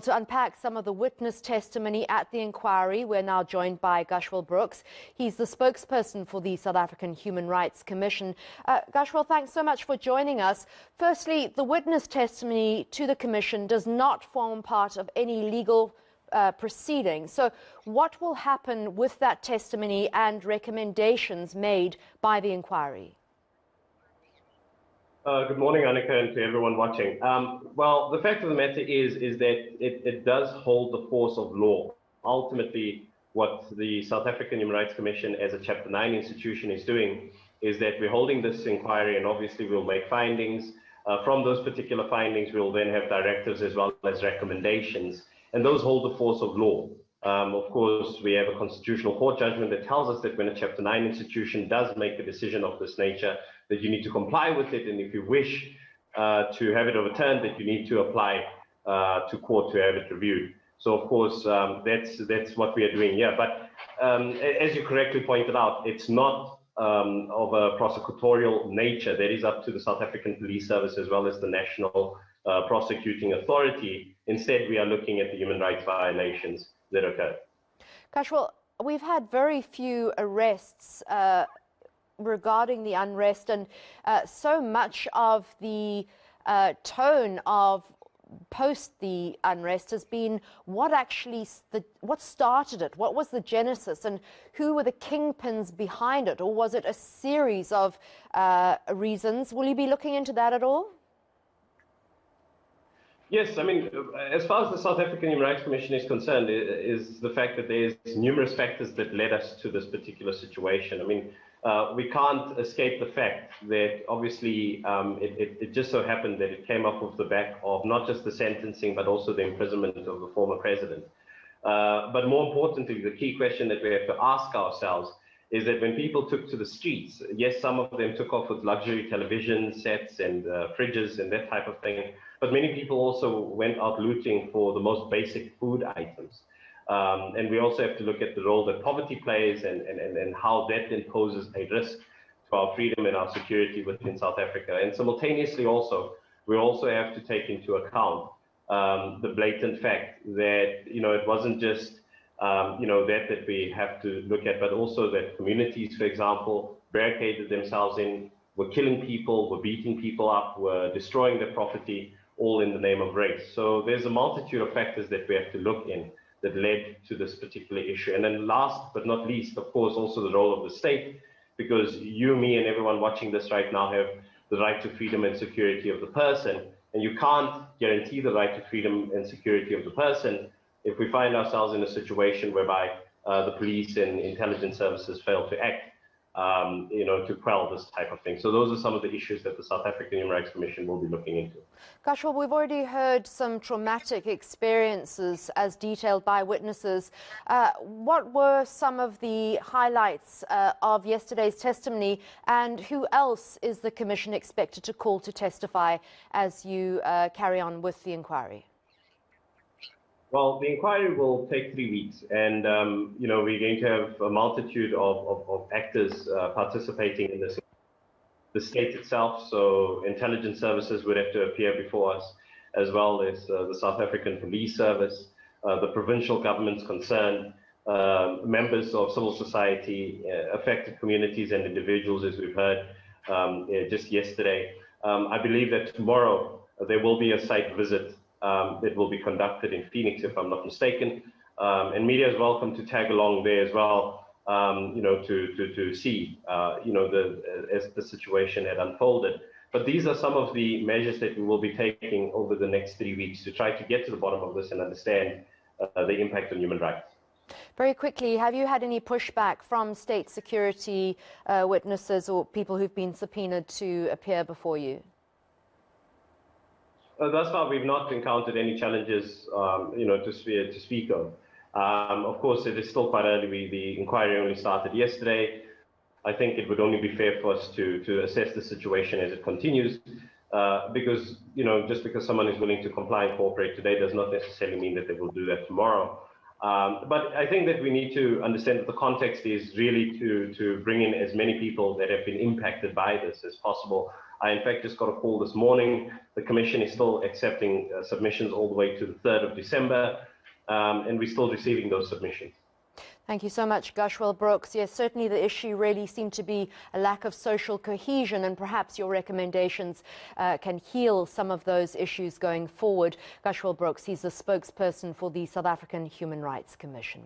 To unpack some of the witness testimony at the inquiry, we're now joined by Gushwell Brooks. He's the spokesperson for the South African Human Rights Commission. Gushwell, thanks so much for joining us. Firstly, the witness testimony to the Commission does not form part of any legal proceedings. So what will happen with that testimony and recommendations made by the inquiry? Good morning, Annika, and to everyone watching. Well, the fact of the matter is that it does hold the force of law. Ultimately, what the South African Human Rights Commission as a Chapter 9 institution is doing is that we're holding this inquiry, and obviously we'll make findings. From those particular findings, we'll then have directives as well as recommendations, and those hold the force of law. Of course, we have a constitutional court judgment that tells us that when a Chapter 9 institution does make a decision of this nature, that you need to comply with it, and if you wish to have it overturned, that you need to apply to court to have it reviewed. So, of course, that's what we are doing here. But as you correctly pointed out, it's not of a prosecutorial nature. That is up to the South African Police Service as well as the National Prosecuting Authority. Instead, we are looking at the human rights violations that occurred. Gushwell, we've had very few arrests regarding the unrest, and so much of the tone of post the unrest has been what started it, what was the genesis, and who were the kingpins behind it, or was it a series of reasons? Will you be looking into that at all? Yes, I mean, as far as the South African Human Rights Commission is concerned, is the fact that there's numerous factors that led us to this particular situation. I mean, we can't escape the fact that obviously it just so happened that it came up off the back of not just the sentencing, but also the imprisonment of the former president. But more importantly, the key question that we have to ask ourselves is that when people took to the streets, yes, some of them took off with luxury television sets and fridges and that type of thing, but many people also went out looting for the most basic food items. And we also have to look at the role that poverty plays and how that then poses a risk to our freedom and our security within South Africa. And simultaneously also, we also have to take into account the blatant fact that, it wasn't just, that we have to look at, but also that communities, for example, barricaded themselves in, were killing people, were beating people up, were destroying their property, all in the name of race. So there's a multitude of factors that we have to look in that led to this particular issue. And then last but not least, of course, also the role of the state, because you, me, and everyone watching this right now have the right to freedom and security of the person, and you can't guarantee the right to freedom and security of the person if we find ourselves in a situation whereby the police and intelligence services fail to act, to quell this type of thing. So those are some of the issues that the South African Human Rights Commission will be looking into. Gushwell, we've already heard some traumatic experiences as detailed by witnesses. What were some of the highlights of yesterday's testimony, and who else is the Commission expected to call to testify as you carry on with the inquiry? Well, the inquiry will take 3 weeks, and we're going to have a multitude of actors participating in this. The state itself, so intelligence services would have to appear before us, as well as the South African Police Service, the provincial governments concerned, members of civil society, affected communities and individuals, as we've heard just yesterday. I believe that tomorrow there will be a site visit that will be conducted in Phoenix, if I'm not mistaken, and media is welcome to tag along there as well, to see, as the situation had unfolded. But these are some of the measures that we will be taking over the next 3 weeks to try to get to the bottom of this and understand the impact on human rights. Very quickly, have you had any pushback from state security witnesses or people who've been subpoenaed to appear before you? Thus far, we've not encountered any challenges, to speak of. Of course, it is still quite early. The inquiry only started yesterday. I think it would only be fair for us to assess the situation as it continues, because, just because someone is willing to comply and cooperate today does not necessarily mean that they will do that tomorrow. But I think that we need to understand that the context is really to bring in as many people that have been impacted by this as possible. I, in fact, just got a call this morning. The Commission is still accepting submissions all the way to the 3rd of December, and we're still receiving those submissions. Thank you so much, Gushwell Brooks. Yes, certainly the issue really seemed to be a lack of social cohesion, and perhaps your recommendations can heal some of those issues going forward. Gushwell Brooks, he's the spokesperson for the South African Human Rights Commission.